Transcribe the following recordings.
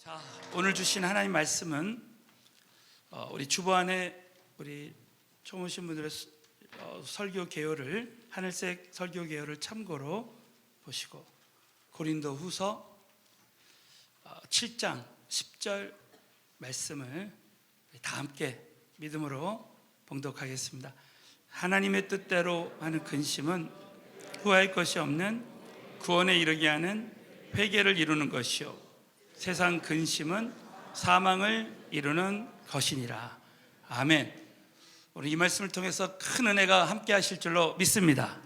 자, 오늘 주신 하나님 말씀은 우리 주보안에 우리 처음 오신 분들의 설교 개요를 하늘색 설교 개요를 참고로 보시고 고린도 후서 7장 10절 말씀을 다 함께 믿음으로 봉독하겠습니다. 하나님의 뜻대로 하는 근심은 후할 것이 없는 구원에 이르게 하는 회개를 이루는 것이요 세상 근심은 사망을 이루는 것이니라. 아멘. 우리 이 말씀을 통해서 큰 은혜가 함께 하실 줄로 믿습니다.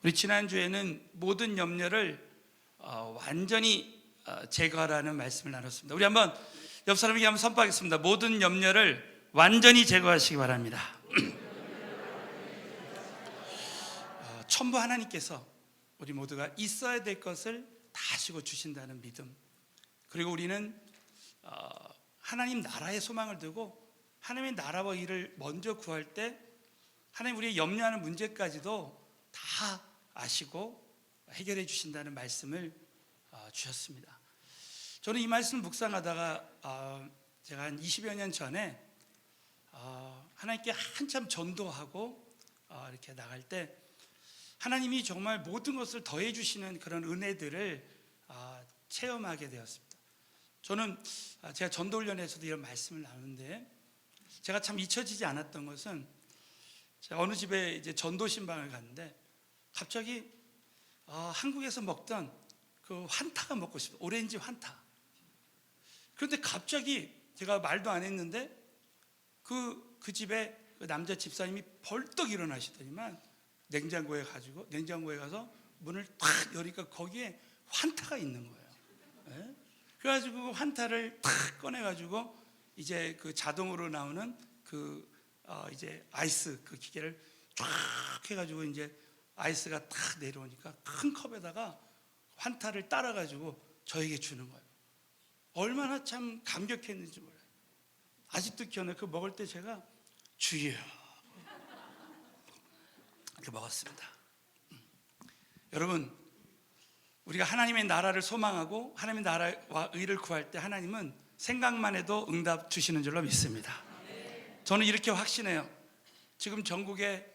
우리 지난주에는 모든 염려를 완전히 제거하라는 말씀을 나눴습니다. 우리 한번 옆 사람에게 한번 선포하겠습니다. 모든 염려를 완전히 제거하시기 바랍니다. 천부 하나님께서 우리 모두가 있어야 될 것을 다 하시고 주신다는 믿음, 그리고 우리는 하나님 나라의 소망을 두고 하나님의 나라와 일을 먼저 구할 때 하나님 우리의 염려하는 문제까지도 다 아시고 해결해 주신다는 말씀을 주셨습니다. 저는 이 말씀을 묵상하다가 제가 한 20여 년 전에 하나님께 한참 전도하고 이렇게 나갈 때 하나님이 정말 모든 것을 더해 주시는 그런 은혜들을 체험하게 되었습니다. 저는 제가 전도훈련에서도 이런 말씀을 나누는데 제가 참 잊혀지지 않았던 것은 제가 어느 집에 이제 전도 신방을 갔는데 갑자기 한국에서 먹던 그 환타가 먹고 싶어요. 오렌지 환타. 그런데 갑자기 제가 말도 안 했는데 그 집에 그 남자 집사님이 벌떡 일어나시더니만 냉장고에 가서 문을 탁 여니까 거기에 환타가 있는 거예요. 네? 그래가지고 환타를 탁 꺼내가지고 이제 그 자동으로 나오는 그 이제 아이스 그 기계를 쫙 해가지고 이제 아이스가 탁 내려오니까 큰 컵에다가 환타를 따라가지고 저에게 주는 거예요. 얼마나 참 감격했는지 몰라요. 아직도 기억나요. 그 먹을 때 제가 주여 이렇게 먹었습니다. 여러분, 우리가 하나님의 나라를 소망하고 하나님의 나라와 의를 구할 때 하나님은 생각만 해도 응답 주시는 줄로 믿습니다. 저는 이렇게 확신해요. 지금 전국에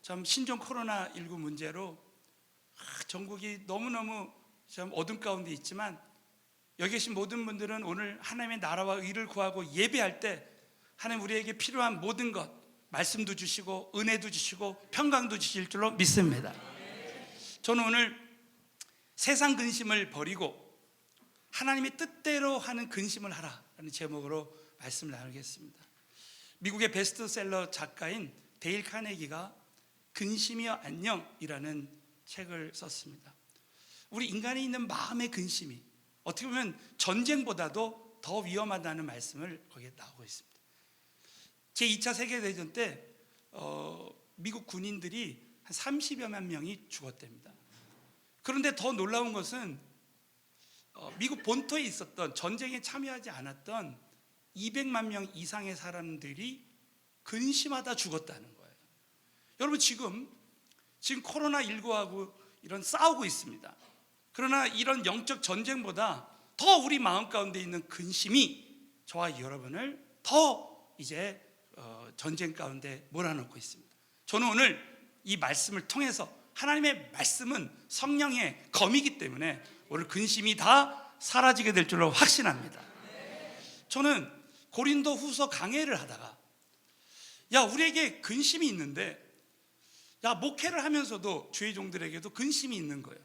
참 신종 코로나19 문제로 전국이 너무너무 참 어둠 가운데 있지만 여기 계신 모든 분들은 오늘 하나님의 나라와 의를 구하고 예배할 때 하나님 우리에게 필요한 모든 것 말씀도 주시고 은혜도 주시고 평강도 주실 줄로 믿습니다. 저는 오늘 세상 근심을 버리고 하나님의 뜻대로 하는 근심을 하라라는 제목으로 말씀을 나누겠습니다. 미국의 베스트셀러 작가인 데일 카네기가 근심이여 안녕이라는 책을 썼습니다. 우리 인간이 있는 마음의 근심이 어떻게 보면 전쟁보다도 더 위험하다는 말씀을 거기에 나오고 있습니다. 제2차 세계대전 때 미국 군인들이 한 30여만 명이 죽었답니다. 그런데 더 놀라운 것은 미국 본토에 있었던 전쟁에 참여하지 않았던 200만 명 이상의 사람들이 근심하다 죽었다는 거예요. 여러분 지금 코로나19하고 이런 싸우고 있습니다. 그러나 이런 영적 전쟁보다 더 우리 마음 가운데 있는 근심이 저와 여러분을 더 이제 전쟁 가운데 몰아넣고 있습니다. 저는 오늘 이 말씀을 통해서 하나님의 말씀은 성령의 검이기 때문에 오늘 근심이 다 사라지게 될 줄로 확신합니다. 저는 고린도 후서 강해를 하다가 우리에게 근심이 있는데 목회를 하면서도 주의 종들에게도 근심이 있는 거예요.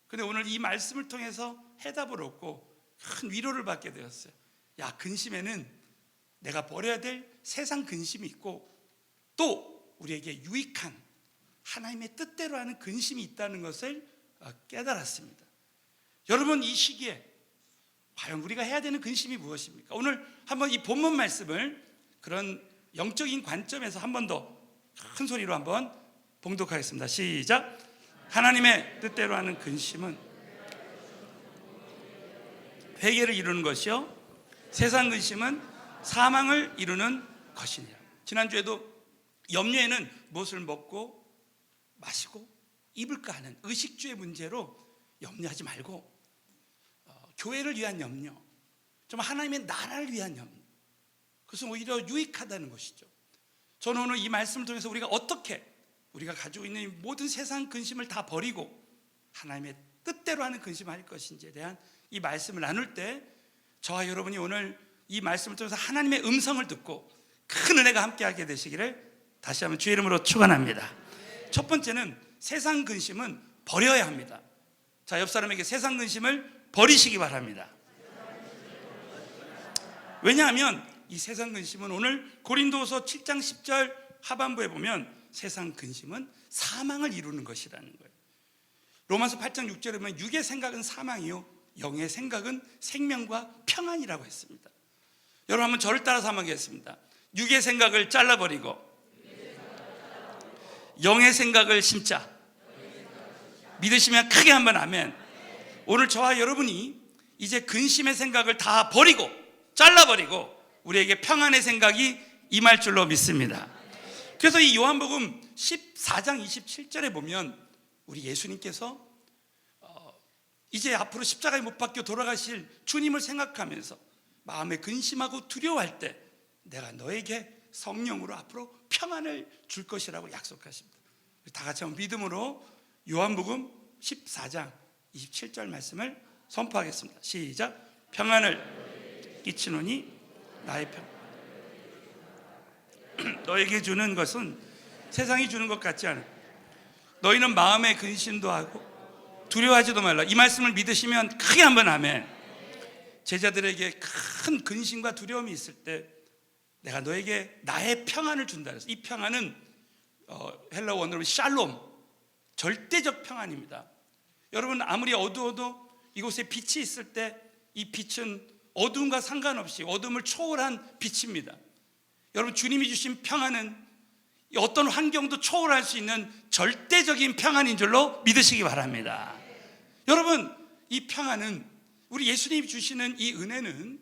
근데 오늘 이 말씀을 통해서 해답을 얻고 큰 위로를 받게 되었어요. 근심에는 내가 버려야 될 세상 근심이 있고 또 우리에게 유익한 하나님의 뜻대로 하는 근심이 있다는 것을 깨달았습니다. 여러분 이 시기에 과연 우리가 해야 되는 근심이 무엇입니까? 오늘 한번 이 본문 말씀을 그런 영적인 관점에서 한 번 더 큰 소리로 한번 봉독하겠습니다. 시작. 하나님의 뜻대로 하는 근심은 회개를 이루는 것이요 세상 근심은 사망을 이루는 것이니라. 지난주에도 염려에는 무엇을 먹고 마시고 입을까 하는 의식주의 문제로 염려하지 말고 교회를 위한 염려, 좀 하나님의 나라를 위한 염려, 그것은 오히려 유익하다는 것이죠. 저는 오늘 이 말씀을 통해서 우리가 어떻게 우리가 가지고 있는 이 모든 세상 근심을 다 버리고 하나님의 뜻대로 하는 근심을 할 것인지에 대한 이 말씀을 나눌 때 저와 여러분이 오늘 이 말씀을 통해서 하나님의 음성을 듣고 큰 은혜가 함께하게 되시기를 다시 한번 주의 이름으로 축원합니다. 첫 번째는 세상 근심은 버려야 합니다. 자, 옆 사람에게 세상 근심을 버리시기 바랍니다. 왜냐하면 이 세상 근심은 오늘 고린도서 7장 10절 하반부에 보면 세상 근심은 사망을 이루는 것이라는 거예요. 로마서 8장 6절에 보면 육의 생각은 사망이요 영의 생각은 생명과 평안이라고 했습니다. 여러분 한번 저를 따라서 한번 하겠습니다. 육의 생각을 잘라버리고 영의 생각을 심자. 믿으시면 크게 한번 아멘. 오늘 저와 여러분이 이제 근심의 생각을 다 버리고 잘라버리고 우리에게 평안의 생각이 임할 줄로 믿습니다. 그래서 이 요한복음 14장 27절에 보면 우리 예수님께서 이제 앞으로 십자가에 못 박혀 돌아가실 주님을 생각하면서 마음에 근심하고 두려워할 때 내가 너에게 성령으로 앞으로 평안을 줄 것이라고 약속하십니다. 다 같이 한번 믿음으로 요한복음 14장 27절 말씀을 선포하겠습니다. 시작. 평안을 끼치노니 나의 너에게 주는 것은 세상이 주는 것 같지 않아. 너희는 마음에 근심도 하고 두려워하지도 말라. 이 말씀을 믿으시면 크게 한번 아멘. 제자들에게 큰 근심과 두려움이 있을 때 내가 너에게 나의 평안을 준다 그래서 이 평안은 헬라 원어로 샬롬, 절대적 평안입니다. 여러분 아무리 어두워도 이곳에 빛이 있을 때 이 빛은 어두움과 상관없이 어둠을 초월한 빛입니다. 여러분 주님이 주신 평안은 어떤 환경도 초월할 수 있는 절대적인 평안인 줄로 믿으시기 바랍니다. 여러분 이 평안은 우리 예수님이 주시는 이 은혜는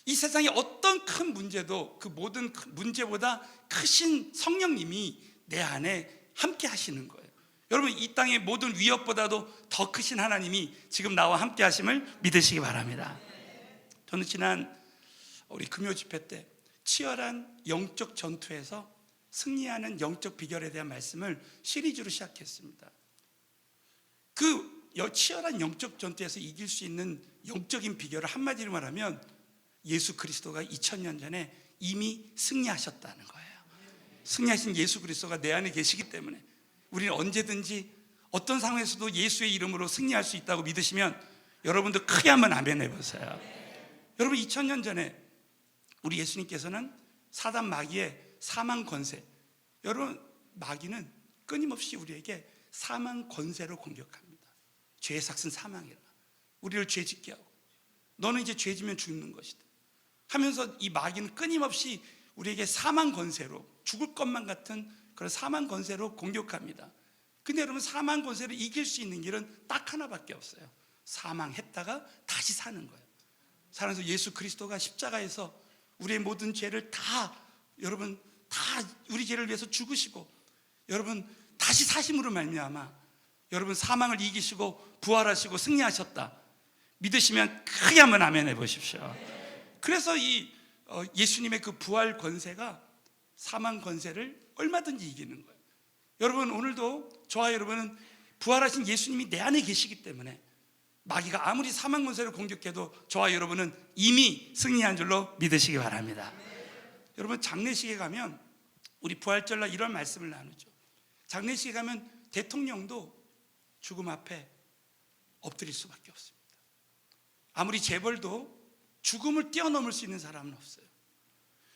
이 세상의 어떤 큰 문제도 그 모든 문제보다 크신 성령님이 내 안에 함께 하시는 거예요. 여러분 이 땅의 모든 위협보다도 더 크신 하나님이 지금 나와 함께 하심을 믿으시기 바랍니다. 저는 지난 우리 금요 집회 때 치열한 영적 전투에서 승리하는 영적 비결에 대한 말씀을 시리즈로 시작했습니다. 그 치열한 영적 전투에서 이길 수 있는 영적인 비결을 한마디로 말하면 예수 그리스도가 2000년 전에 이미 승리하셨다는 거예요. 승리하신 예수 그리스도가 내 안에 계시기 때문에 우리는 언제든지 어떤 상황에서도 예수의 이름으로 승리할 수 있다고 믿으시면 여러분도 크게 한번 아멘 해보세요. 여러분 2000년 전에 우리 예수님께서는 사단 마귀의 사망 권세, 여러분 마귀는 끊임없이 우리에게 사망 권세로 공격합니다. 죄의 삭은 사망이라, 우리를 죄짓게 하고 너는 이제 죄지면 죽는 것이다 하면서 이 마귀는 끊임없이 우리에게 사망 권세로, 죽을 것만 같은 그런 사망 권세로 공격합니다. 근데 여러분 사망 권세를 이길 수 있는 길은 딱 하나밖에 없어요. 사망했다가 다시 사는 거예요. 살아서 예수 그리스도가 십자가에서 우리의 모든 죄를 다 여러분 다 우리 죄를 위해서 죽으시고 여러분 다시 사심으로 말미암아 여러분 사망을 이기시고 부활하시고 승리하셨다 믿으시면 크게 한번 아멘 해보십시오. 그래서 이 예수님의 그 부활 권세가 사망 권세를 얼마든지 이기는 거예요. 여러분 오늘도 저와 여러분은 부활하신 예수님이 내 안에 계시기 때문에 마귀가 아무리 사망 권세를 공격해도 저와 여러분은 이미 승리한 줄로 믿으시기 바랍니다. 여러분 장례식에 가면 우리 부활절날 이런 말씀을 나누죠. 장례식에 가면 대통령도 죽음 앞에 엎드릴 수밖에 없습니다. 아무리 재벌도 죽음을 뛰어넘을 수 있는 사람은 없어요.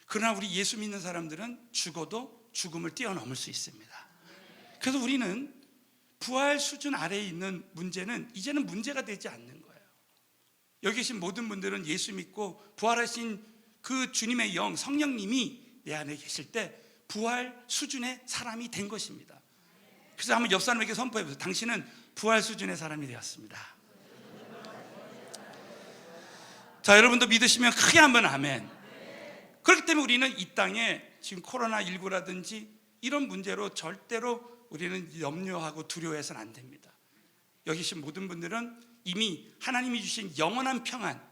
그러나 우리 예수 믿는 사람들은 죽어도 죽음을 뛰어넘을 수 있습니다. 그래서 우리는 부활 수준 아래에 있는 문제는 이제는 문제가 되지 않는 거예요. 여기 계신 모든 분들은 예수 믿고 부활하신 그 주님의 영 성령님이 내 안에 계실 때 부활 수준의 사람이 된 것입니다. 그래서 한번 옆 사람에게 선포해 보세요. 당신은 부활 수준의 사람이 되었습니다. 자, 여러분도 믿으시면 크게 한번 아멘. 그렇기 때문에 우리는 이 땅에 지금 코로나19라든지 이런 문제로 절대로 우리는 염려하고 두려워해서는 안 됩니다. 여기 계신 모든 분들은 이미 하나님이 주신 영원한 평안,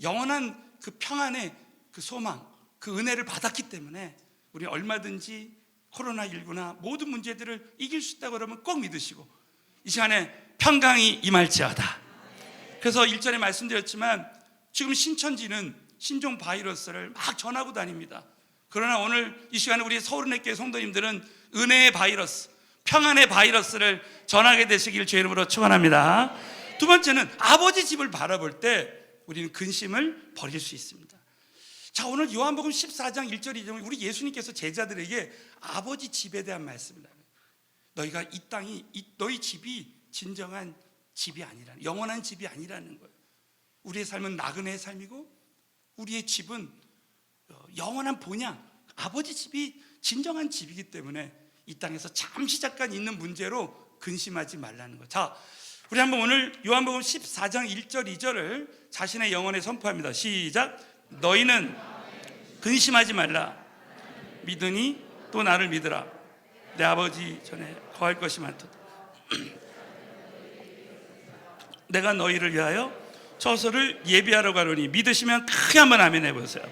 영원한 그 평안의 그 소망, 그 은혜를 받았기 때문에 우리 얼마든지 코로나19나 모든 문제들을 이길 수 있다고 그러면 꼭 믿으시고 이 시간에 평강이 임할지어다. 그래서 1절에 말씀드렸지만 지금 신천지는 신종 바이러스를 막 전하고 다닙니다. 그러나 오늘 이 시간에 우리 서울은혜교회 성도님들은 은혜의 바이러스, 평안의 바이러스를 전하게 되시길 주의 이름으로 축원합니다. 두 번째는 아버지 집을 바라볼 때 우리는 근심을 버릴 수 있습니다. 자, 오늘 요한복음 14장 1절 2절 우리 예수님께서 제자들에게 아버지 집에 대한 말씀을 합니다. 너희가 이 땅이 너희 집이 진정한 집이 아니라는, 영원한 집이 아니라는 거예요. 우리의 삶은 나그네의 삶이고 우리의 집은 영원한 본향, 아버지 집이 진정한 집이기 때문에 이 땅에서 잠시 잠깐 있는 문제로 근심하지 말라는 거. 자, 우리 한번 오늘 요한복음 14장 1절 2절을 자신의 영혼에 선포합니다. 시작. 너희는 근심하지 말라. 믿으니 또 나를 믿으라. 내 아버지 전에 거할 것이 많도다. 내가 너희를 위하여 처소를 예비하러 가노니 믿으시면 크게 한번 아멘 해보세요.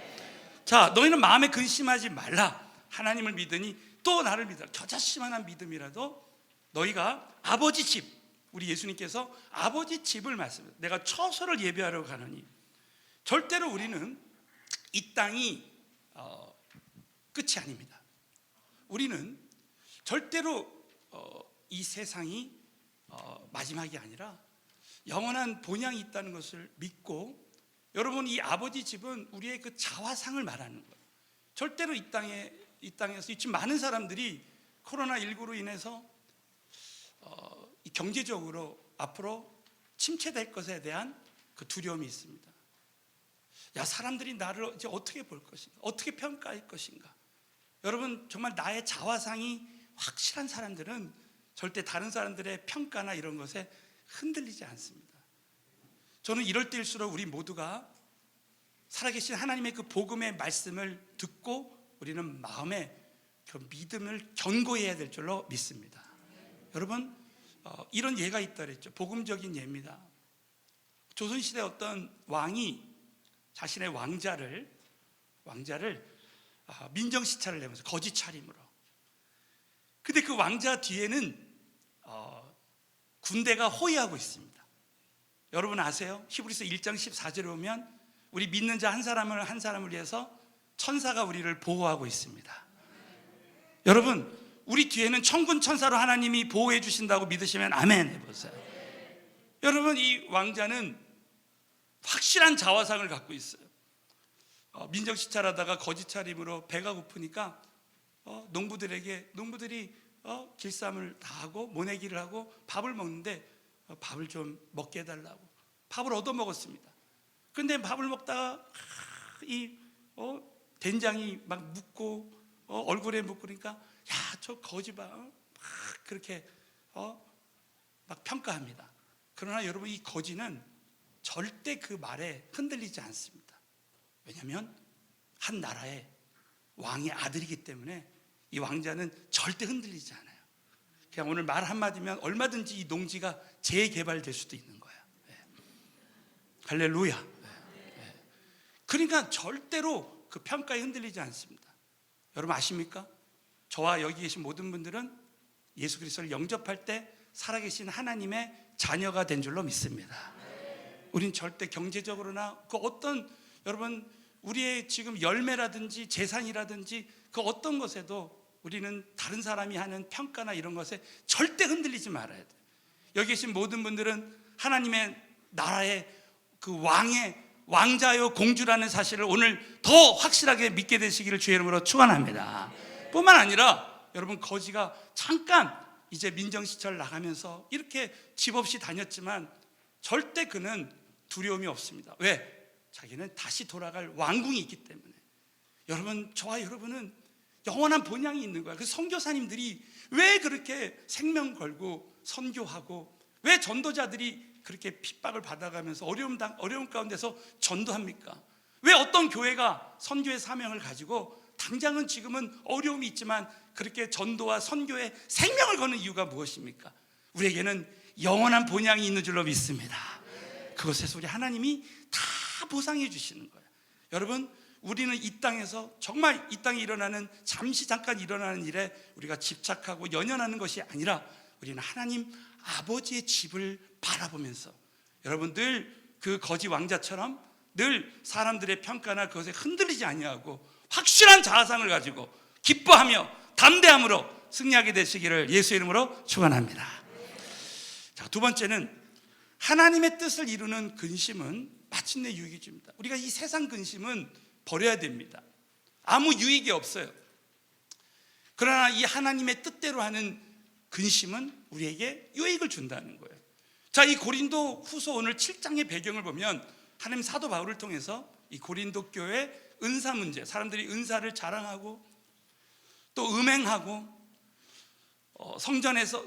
자, 너희는 마음에 근심하지 말라. 하나님을 믿으니 또 나를 믿으라. 겨자씨만한 믿음이라도 너희가 아버지 집, 우리 예수님께서 아버지 집을 말씀해요. 내가 처소를 예비하러 가노니. 절대로 우리는 이 땅이 끝이 아닙니다. 우리는 절대로 이 세상이 마지막이 아니라 영원한 본향이 있다는 것을 믿고, 여러분, 이 아버지 집은 우리의 그 자화상을 말하는 거예요. 절대로 이 땅에서 지금 많은 사람들이 코로나19로 인해서 경제적으로 앞으로 침체될 것에 대한 그 두려움이 있습니다. 야, 사람들이 나를 이제 어떻게 볼 것인가, 어떻게 평가할 것인가. 여러분, 정말 나의 자화상이 확실한 사람들은 절대 다른 사람들의 평가나 이런 것에 흔들리지 않습니다. 저는 이럴 때일수록 우리 모두가 살아계신 하나님의 그 복음의 말씀을 듣고 우리는 마음에 그 믿음을 견고해야 될 줄로 믿습니다. 여러분, 이런 예가 있다 그랬죠. 복음적인 예입니다. 조선시대 어떤 왕이 자신의 왕자를 민정시찰을 내면서 거짓 차림으로. 근데 그 왕자 뒤에는 군대가 호위하고 있습니다. 여러분 아세요? 히브리서 1장 14절에 보면 우리 믿는 자 한 사람을 위해서 천사가 우리를 보호하고 있습니다. 여러분, 우리 뒤에는 천군 천사로 하나님이 보호해 주신다고 믿으시면 아멘 해보세요. 여러분, 이 왕자는 확실한 자화상을 갖고 있어요. 민정시찰하다가 거짓 차림으로 배가 고프니까 농부들이 길쌈을 다 하고 모내기를 하고 밥을 먹는데 밥을 좀 먹게 해달라고 밥을 얻어 먹었습니다. 근데 밥을 먹다가 이 된장이 막 묻고 얼굴에 묻고 그러니까 야, 저 거지 봐, 막 그렇게 막 평가합니다. 그러나 여러분, 이 거지는 절대 그 말에 흔들리지 않습니다. 왜냐하면 한 나라의 왕의 아들이기 때문에 이 왕자는 절대 흔들리지 않아요. 그냥 오늘 말 한마디면 얼마든지 이 농지가 재개발될 수도 있는 거예요. 할렐루야. 그러니까 절대로 그 평가에 흔들리지 않습니다. 여러분 아십니까? 저와 여기 계신 모든 분들은 예수 그리스도를 영접할 때 살아계신 하나님의 자녀가 된 줄로 믿습니다. 우린 절대 경제적으로나 그 어떤, 여러분, 우리의 지금 열매라든지 재산이라든지 그 어떤 것에도 우리는 다른 사람이 하는 평가나 이런 것에 절대 흔들리지 말아야 돼요. 여기 계신 모든 분들은 하나님의 나라의 그 왕자요 공주라는 사실을 오늘 더 확실하게 믿게 되시기를 주의 이름으로 축원합니다. 뿐만 아니라 여러분, 거지가 잠깐 이제 민정시찰 나가면서 이렇게 집 없이 다녔지만 절대 그는 두려움이 없습니다. 왜? 자기는 다시 돌아갈 왕궁이 있기 때문에. 여러분, 저와 여러분은 영원한 본향이 있는 거야. 그 선교사님들이 왜 그렇게 생명 걸고 선교하고, 왜 전도자들이 그렇게 핍박을 받아가면서 어려움 가운데서 전도합니까? 왜 어떤 교회가 선교의 사명을 가지고 당장은 지금은 어려움이 있지만 그렇게 전도와 선교에 생명을 거는 이유가 무엇입니까? 우리에게는 영원한 본향이 있는 줄로 믿습니다. 그것에서 우리 하나님이 다 보상해 주시는 거예요. 여러분, 우리는 이 땅에서 정말 이 땅에 일어나는 잠시 잠깐 일어나는 일에 우리가 집착하고 연연하는 것이 아니라 우리는 하나님 아버지의 집을 바라보면서, 여러분, 늘 그 거지 왕자처럼 늘 사람들의 평가나 그것에 흔들리지 아니하고 확실한 자아상을 가지고 기뻐하며 담대함으로 승리하게 되시기를 예수의 이름으로 축원합니다. 자, 두 번째는 하나님의 뜻을 이루는 근심은 마침내 유익이 줍니다. 우리가 이 세상 근심은 버려야 됩니다. 아무 유익이 없어요. 그러나 이 하나님의 뜻대로 하는 근심은 우리에게 유익을 준다는 거예요. 자, 이 고린도 후서 오늘 7장의 배경을 보면 하나님 사도 바울을 통해서 이 고린도 교회 은사 문제, 사람들이 은사를 자랑하고 또 음행하고 성전에서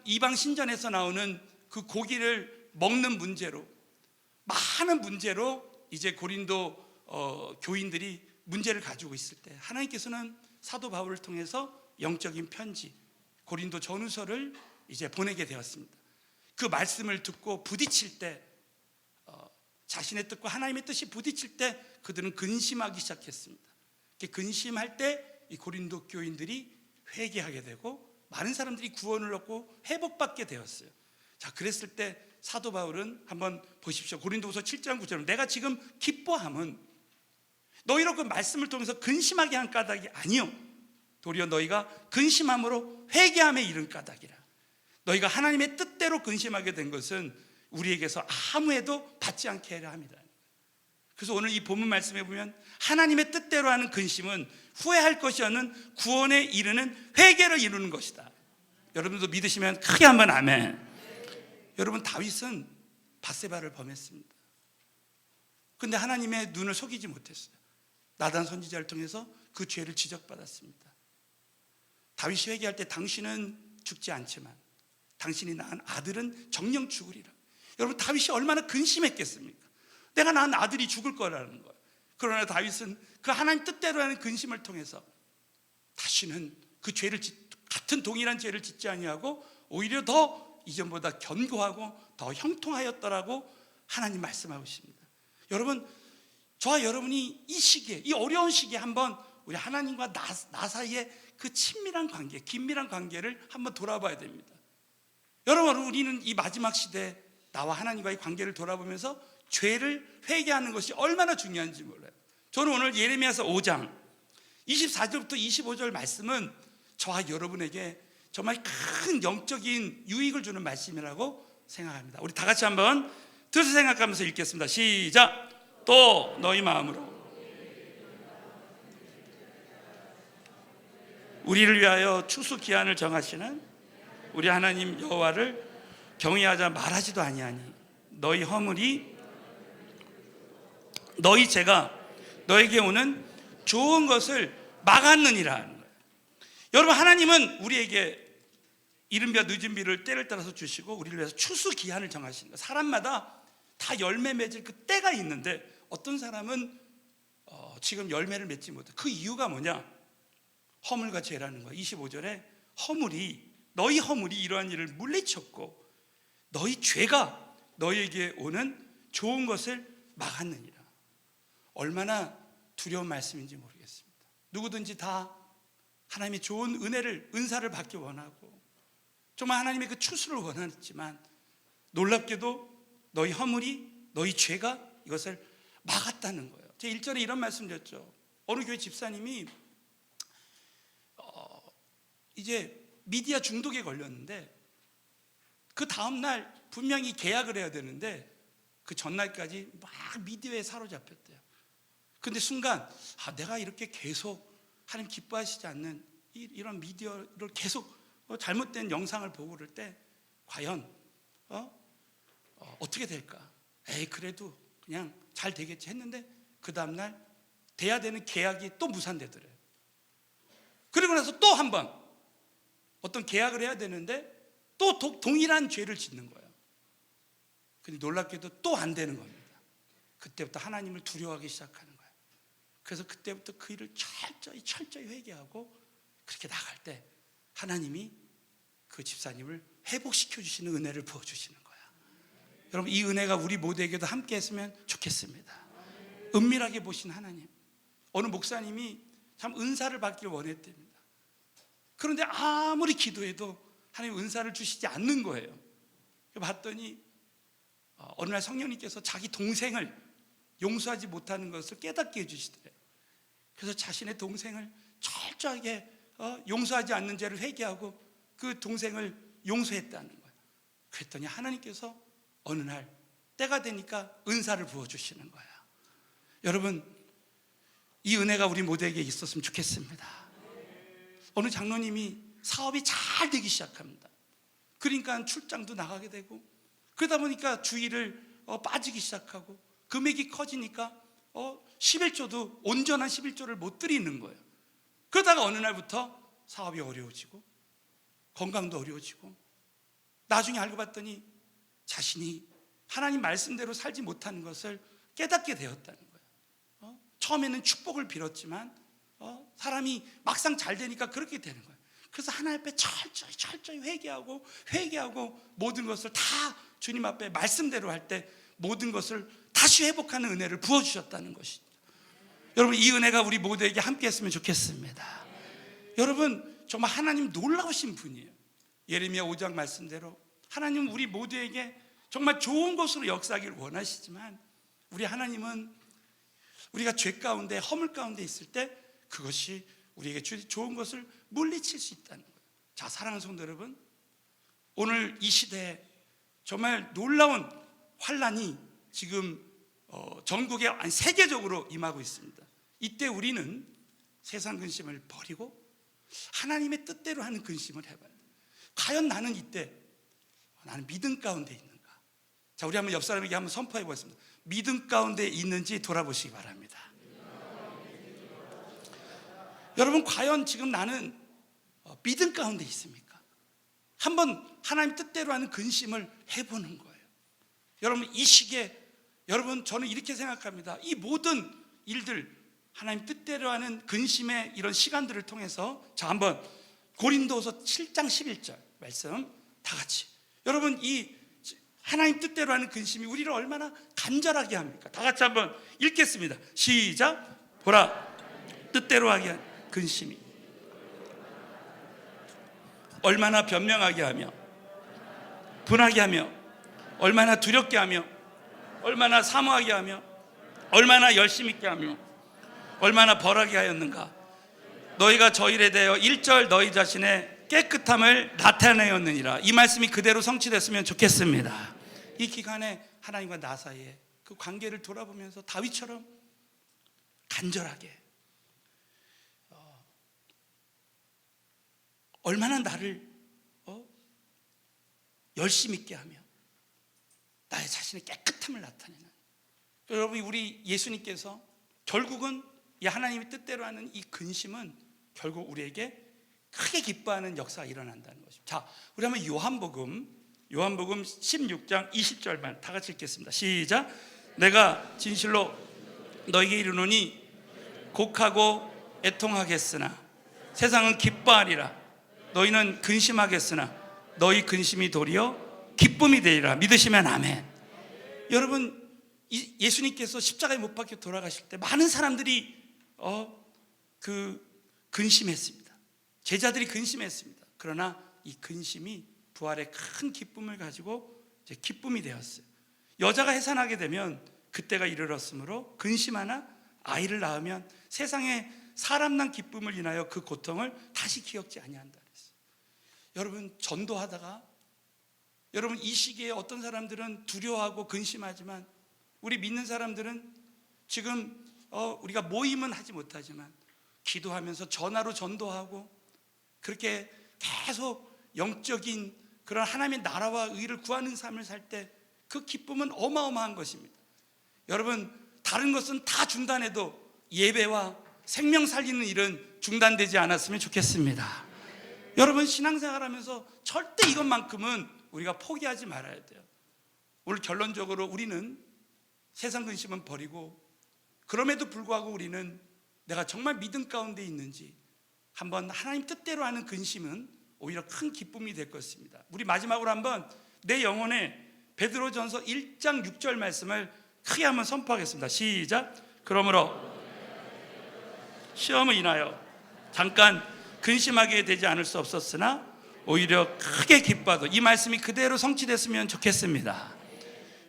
이방 신전에서 나오는 그 고기를 먹는 문제로, 많은 문제로 이제 고린도 교인들이 문제를 가지고 있을 때 하나님께서는 사도 바울을 통해서 영적인 편지 고린도 전후서를 이제 보내게 되었습니다. 그 말씀을 듣고 부딪힐 때, 자신의 뜻과 하나님의 뜻이 부딪힐 때 그들은 근심하기 시작했습니다. 근심할 때 이 고린도 교인들이 회개하게 되고 많은 사람들이 구원을 얻고 회복받게 되었어요. 자, 그랬을 때 사도 바울은 한번 보십시오. 고린도후서 7장 9절, 내가 지금 기뻐함은 너희로 그 말씀을 통해서 근심하게 한 까닭이 아니요 도리어 너희가 근심함으로 회개함에 이른 까닭이라. 너희가 하나님의 뜻대로 근심하게 된 것은 우리에게서 아무 해도 받지 않게 하려 합니다. 그래서 오늘 이 본문 말씀에 보면 하나님의 뜻대로 하는 근심은 후회할 것이 없는 구원에 이르는 회개를 이루는 것이다. 여러분도 믿으시면 크게 한번 아멘. 여러분, 다윗은 밧세바를 범했습니다. 근데 하나님의 눈을 속이지 못했어요. 나단 선지자를 통해서 그 죄를 지적받았습니다. 다윗이 회개할 때 당신은 죽지 않지만 당신이 낳은 아들은 정령 죽으리라. 여러분, 다윗이 얼마나 근심했겠습니까? 내가 낳은 아들이 죽을 거라는 거예요. 그러나 다윗은 그 하나님 뜻대로 하는 근심을 통해서 다시는 그 죄를 같은 동일한 죄를 짓지 아니하고 오히려 더 이전보다 견고하고 더 형통하였더라고 하나님 말씀하고 있습니다. 여러분, 저와 여러분이 이 시기에, 이 어려운 시기에 한번 우리 하나님과 나 사이의 그 친밀한 관계, 긴밀한 관계를 한번 돌아봐야 됩니다. 여러분, 우리는 이 마지막 시대에 나와 하나님과의 관계를 돌아보면서 죄를 회개하는 것이 얼마나 중요한지 몰라요. 저는 오늘 예레미야서 5장 24절부터 25절 말씀은 저와 여러분에게 정말 큰 영적인 유익을 주는 말씀이라고 생각합니다. 우리 다 같이 한번 뜻을 생각하면서 읽겠습니다. 시작. 또 너희 마음으로 우리를 위하여 추수 기한을 정하시는 우리 하나님 여호와를 경외하자 말하지도 아니하니 너희 허물이 너희 죄가 너에게 오는 좋은 것을 막았느니라 하는 거예요. 여러분, 하나님은 우리에게 이른비와 늦은비를 때를 따라서 주시고 우리를 위해서 추수 기한을 정하시는 거예요. 사람마다 다 열매 맺을 그 때가 있는데 어떤 사람은 지금 열매를 맺지 못해. 그 이유가 뭐냐? 허물과 죄라는 거예요. 25절에 너희 허물이 이러한 일을 물리쳤고 너희 죄가 너희에게 오는 좋은 것을 막았느니라. 얼마나 두려운 말씀인지 모르겠습니다. 누구든지 다 하나님의 좋은 은사를 받기 원하고 정말 하나님의 그 추수를 원하지만 놀랍게도 너희 허물이 너희 죄가 이것을 막았다는 거예요. 제 1절에 이런 말씀 드렸죠. 어느 교회 집사님이 이제 미디어 중독에 걸렸는데 그 다음날 분명히 계약을 해야 되는데 그 전날까지 막 미디어에 사로잡혔대요. 근데 순간 내가 이렇게 계속 하나님 기뻐하시지 않는 이런 미디어를 계속 잘못된 영상을 보고 그럴 때 과연 어떻게 될까? 그래도 그냥 잘 되겠지 했는데 그 다음날 돼야 되는 계약이 또 무산되더래요. 그리고 나서 또 한 번 어떤 계약을 해야 되는데 또 동일한 죄를 짓는 거예요. 근데 놀랍게도 또 안 되는 겁니다. 그때부터 하나님을 두려워하기 시작하는 거예요. 그래서 그때부터 그 일을 철저히 회개하고 그렇게 나갈 때 하나님이 그 집사님을 회복시켜 주시는 은혜를 부어주시는 거야. 여러분 이 은혜가 우리 모두에게도 함께 했으면 좋겠습니다. 은밀하게 보신 하나님. 어느 목사님이 참 은사를 받기를 원했답니다. 그런데 아무리 기도해도 하나님 은사를 주시지 않는 거예요. 봤더니 어느 날 성령님께서 자기 동생을 용서하지 못하는 것을 깨닫게 해주시더래요. 그래서 자신의 동생을 철저하게 용서하지 않는 죄를 회개하고 그 동생을 용서했다는 거예요. 그랬더니 하나님께서 어느 날 때가 되니까 은사를 부어주시는 거예요. 여러분 이 은혜가 우리 모두에게 있었으면 좋겠습니다. 어느 장로님이 사업이 잘 되기 시작합니다. 그러니까 출장도 나가게 되고 그러다 보니까 주일을 빠지기 시작하고 금액이 커지니까 11조도 온전한 11조를 못 드리는 거예요. 그러다가 어느 날부터 사업이 어려워지고 건강도 어려워지고 나중에 알고 봤더니 자신이 하나님 말씀대로 살지 못하는 것을 깨닫게 되었다는 거예요. 처음에는 축복을 빌었지만 사람이 막상 잘 되니까 그렇게 되는 거예요. 그래서 하나님 앞에 철저히 회개하고 모든 것을 다 주님 앞에 말씀대로 할 때 모든 것을 다시 회복하는 은혜를 부어주셨다는 것입니다. 여러분 이 은혜가 우리 모두에게 함께 했으면 좋겠습니다. 여러분 정말 하나님 놀라우신 분이에요. 예레미야 5장 말씀대로 하나님은 우리 모두에게 정말 좋은 것으로 역사하기를 원하시지만 우리 하나님은 우리가 죄 가운데 허물 가운데 있을 때 그것이 우리에게 좋은 것을 물리칠 수 있다는 거예요. 자, 사랑하는 성도 여러분, 오늘 이 시대에 정말 놀라운 환란이 지금 전국에 아니 세계적으로 임하고 있습니다. 이때 우리는 세상 근심을 버리고 하나님의 뜻대로 하는 근심을 해봐야 돼요. 과연 나는 이때 나는 믿음 가운데 있는가? 자, 우리 한번 옆 사람에게 한번 선포해 보겠습니다. 믿음 가운데 있는지 돌아보시기 바랍니다. 여러분 과연 지금 나는 믿음 가운데 있습니까? 한번 하나님 뜻대로 하는 근심을 해보는 거예요. 여러분 이 시기에 여러분 저는 이렇게 생각합니다. 이 모든 일들 하나님 뜻대로 하는 근심의 이런 시간들을 통해서 자 한번 고린도서 7장 11절 말씀 다 같이 여러분 이 하나님 뜻대로 하는 근심이 우리를 얼마나 간절하게 합니까? 다 같이 한번 읽겠습니다. 시작. 보라 뜻대로 하게 한 근심이 얼마나 변명하게 하며 분하게 하며 얼마나 두렵게 하며 얼마나 사모하게 하며 얼마나 열심 있게 하며 얼마나 벌하게 하였는가. 너희가 저 일에 대하여 1절 너희 자신의 깨끗함을 나타내었느니라. 이 말씀이 그대로 성취됐으면 좋겠습니다. 이 기간에 하나님과 나 사이에 그 관계를 돌아보면서 다윗처럼 간절하게 얼마나 나를 열심 있게 하며 나의 자신의 깨끗함을 나타내는 여러분 우리 예수님께서 결국은 이 하나님의 뜻대로 하는 이 근심은 결국 우리에게 크게 기뻐하는 역사가 일어난다는 것입니다. 자, 우리 한번 요한복음 16장 20절만 다 같이 읽겠습니다. 시작. 내가 진실로 너에게 이르노니 곡하고 애통하겠으나 세상은 기뻐하리라. 너희는 근심하겠으나 너희 근심이 도리어 기쁨이 되리라. 믿으시면 아멘. 여러분 예수님께서 십자가에 못 박혀 돌아가실 때 많은 사람들이 근심했습니다. 제자들이 근심했습니다. 그러나 이 근심이 부활의 큰 기쁨을 가지고 이제 기쁨이 되었어요. 여자가 해산하게 되면 그때가 이르렀으므로 근심하나 아이를 낳으면 세상에 사람 난 기쁨을 인하여 그 고통을 다시 기억지 아니한다 그랬어요. 여러분 전도하다가 여러분 이 시기에 어떤 사람들은 두려워하고 근심하지만 우리 믿는 사람들은 지금 우리가 모임은 하지 못하지만 기도하면서 전화로 전도하고 그렇게 계속 영적인 그런 하나님의 나라와 의를 구하는 삶을 살 때 그 기쁨은 어마어마한 것입니다. 여러분 다른 것은 다 중단해도 예배와 생명 살리는 일은 중단되지 않았으면 좋겠습니다. 여러분 신앙생활하면서 절대 이것만큼은 우리가 포기하지 말아야 돼요. 오늘 결론적으로 우리는 세상 근심은 버리고 그럼에도 불구하고 우리는 내가 정말 믿음 가운데 있는지 한번 하나님 뜻대로 하는 근심은 오히려 큰 기쁨이 될 것입니다. 우리 마지막으로 한번 내 영혼에 베드로전서 1장 6절 말씀을 크게 한번 선포하겠습니다. 시작. 그러므로 시험을 인하여 잠깐 근심하게 되지 않을 수 없었으나 오히려 크게 기뻐하도, 이 말씀이 그대로 성취됐으면 좋겠습니다.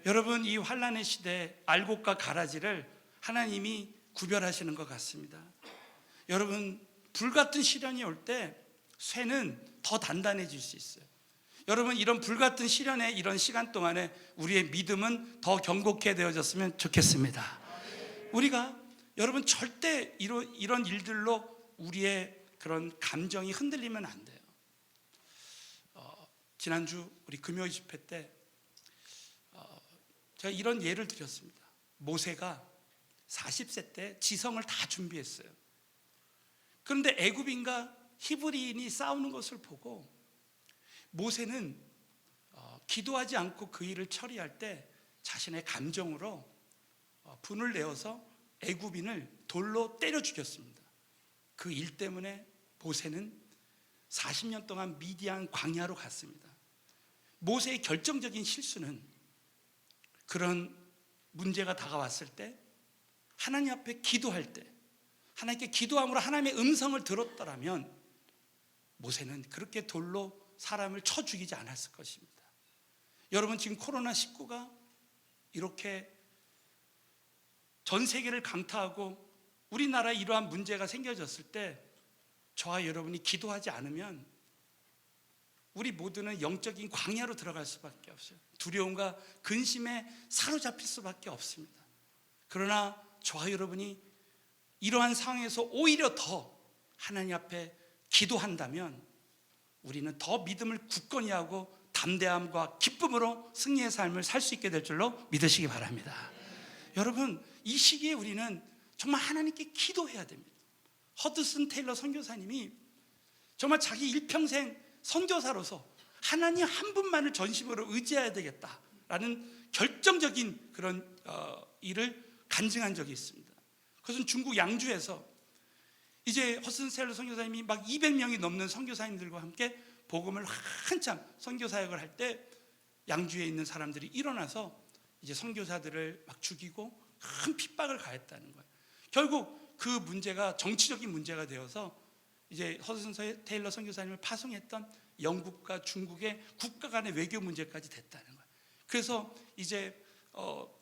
여러분, 이 환난의 시대에 알곡과 가라지를 하나님이 구별하시는 것 같습니다. 여러분, 불같은 시련이 올 때 쇠는 더 단단해질 수 있어요. 여러분, 이런 불같은 시련의 이런 시간 동안에 우리의 믿음은 더 견고케 되어졌으면 좋겠습니다. 우리가 여러분 절대 이런 일들로 우리의 그런 감정이 흔들리면 안 돼요. 지난주 우리 금요일 집회 때 제가 이런 예를 드렸습니다. 모세가 40세 때 지성을 다 준비했어요. 그런데 애굽인과 히브리인이 싸우는 것을 보고 모세는 기도하지 않고 그 일을 처리할 때 자신의 감정으로 분을 내어서 애굽인을 돌로 때려 죽였습니다. 그 일 때문에 모세는 40년 동안 미디안 광야로 갔습니다. 모세의 결정적인 실수는 그런 문제가 다가왔을 때 하나님 앞에 기도할 때 하나님께 기도함으로 하나님의 음성을 들었더라면 모세는 그렇게 돌로 사람을 쳐 죽이지 않았을 것입니다. 여러분, 지금 코로나19가 이렇게 전 세계를 강타하고 우리나라에 이러한 문제가 생겨졌을 때 저와 여러분이 기도하지 않으면 우리 모두는 영적인 광야로 들어갈 수밖에 없어요. 두려움과 근심에 사로잡힐 수밖에 없습니다. 그러나 저와 여러분이 이러한 상황에서 오히려 더 하나님 앞에 기도한다면 우리는 더 믿음을 굳건히 하고 담대함과 기쁨으로 승리의 삶을 살 수 있게 될 줄로 믿으시기 바랍니다. 여러분, 이 시기에 우리는 정말 하나님께 기도해야 됩니다. 허드슨 테일러 선교사님이 정말 자기 일평생 선교사로서 하나님 한 분만을 전심으로 의지해야 되겠다라는 결정적인 그런 일을 간증한 적이 있습니다. 그것은 중국 양주에서 이제 허드슨 테일러 선교사님이 막 200명이 넘는 선교사님들과 함께 복음을 한참 선교 사역을 할 때 양주에 있는 사람들이 일어나서 이제 선교사들을 막 죽이고 큰 핍박을 가했다는 거예요. 결국 그 문제가 정치적인 문제가 되어서 이제 허드슨 테일러 선교사님을 파송했던 영국과 중국의 국가 간의 외교 문제까지 됐다는 거예요. 그래서 이제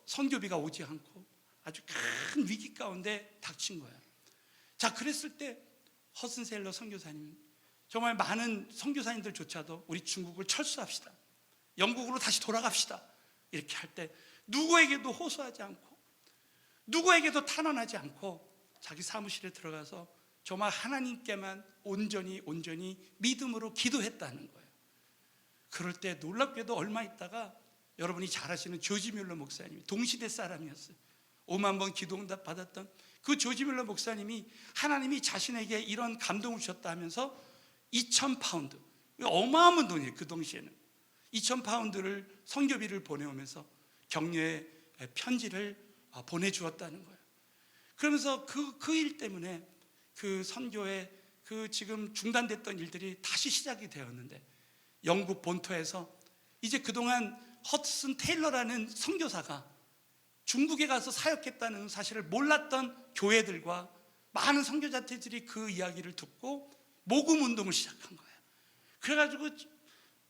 선교비가 오지 않고 아주 큰 위기 가운데 닥친 거예요. 자, 그랬을 때 허드슨 테일러 선교사님, 정말 많은 선교사님들조차도 우리 중국을 철수합시다, 영국으로 다시 돌아갑시다 이렇게 할 때 누구에게도 호소하지 않고 누구에게도 탄원하지 않고 자기 사무실에 들어가서 정말 하나님께만 온전히 믿음으로 기도했다는 거예요. 그럴 때 놀랍게도 얼마 있다가 여러분이 잘 아시는 조지 뮬러 목사님이 동시대 사람이었어요. 5만 번 기도응답 받았던 그 조지 뮬러 목사님이 하나님이 자신에게 이런 감동을 주셨다 하면서 2,000파운드, 어마어마한 돈이에요. 그 당시에는 2,000파운드를 선교비를 보내오면서 격려의 편지를 보내주었다는 거예요. 그러면서 그 일 때문에 그 선교의 그 지금 중단됐던 일들이 다시 시작이 되었는데 영국 본토에서 이제 그동안 허드슨 테일러라는 선교사가 중국에 가서 사역했다는 사실을 몰랐던 교회들과 많은 선교자들이 그 이야기를 듣고 모금 운동을 시작한 거예요. 그래가지고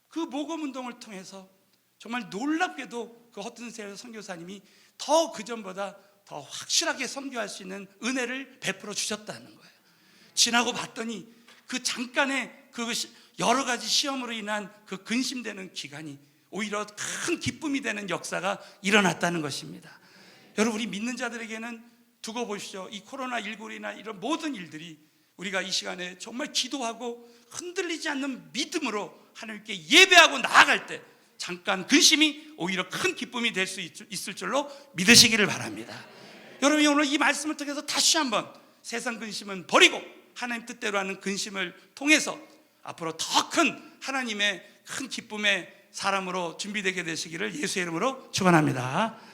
그 모금 운동을 통해서 정말 놀랍게도 그 허드슨 테일러 선교사님이 더 그전보다 더 확실하게 선교할 수 있는 은혜를 베풀어 주셨다는 거예요. 지나고 봤더니 그 잠깐의 그 여러 가지 시험으로 인한 그 근심되는 기간이 오히려 큰 기쁨이 되는 역사가 일어났다는 것입니다. 여러분, 우리 믿는 자들에게는 두고 보십시오. 이 코로나19나 이런 모든 일들이 우리가 이 시간에 정말 기도하고 흔들리지 않는 믿음으로 하나님께 예배하고 나아갈 때 잠깐 근심이 오히려 큰 기쁨이 될 수 있을 줄로 믿으시기를 바랍니다. 여러분이 오늘 이 말씀을 통해서 다시 한번 세상 근심은 버리고 하나님 뜻대로 하는 근심을 통해서 앞으로 더 큰 하나님의 큰 기쁨의 사람으로 준비되게 되시기를 예수의 이름으로 축원합니다.